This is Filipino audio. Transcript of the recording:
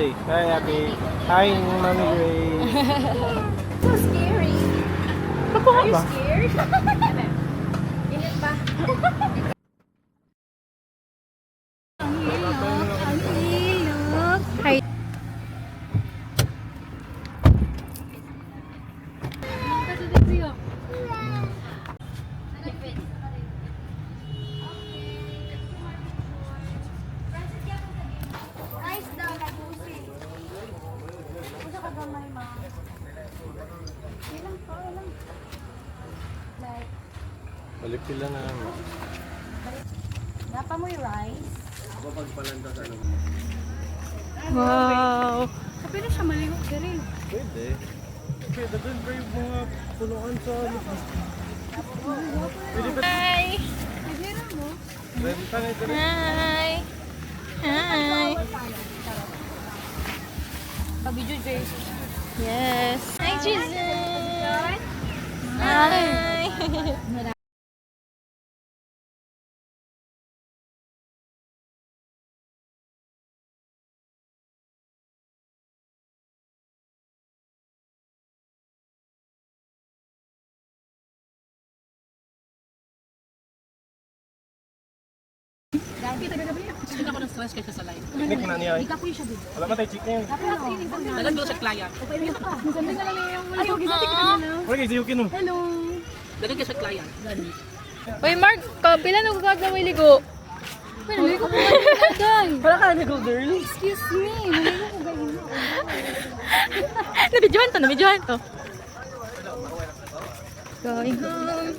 Ate. Hi, Ate. Hi, Mami Ray. So scary. Ako Are you ba? scared? Init ba? Ang hilot. Hi. Rice daw, nabusin. Usa ka gamay, ma. Ilang pa, ilang. Like, Balik sila na. napa mo yung rice? Ako pagpalanda sa ano. Wow! Sabi na siya malihok ka rin. Pwede. Pwede doon ba yung mga punuan sa Pwede ba? Hi! Nagera mo? Renta na ito rin. Hi! Hi! Pabidyo, Jay. Yes! Hi, Jesus! Hi! Hindi ako ng stress kaysa sa live. Picnic na niya. Ikapoy siya dito. Wala man tayo chicken. Dagan ko sa client. Maganda na lang yung ayaw, gisati ka na. Wala kayo siyukin no. Hello! Dagan ka sa client. Uy, Mark, pila na gagawin ligo? Pila, ligo ko gagawin. Wala ka na go girl. Excuse me, naligo ko gagawin. Nabidyohan to. Going home.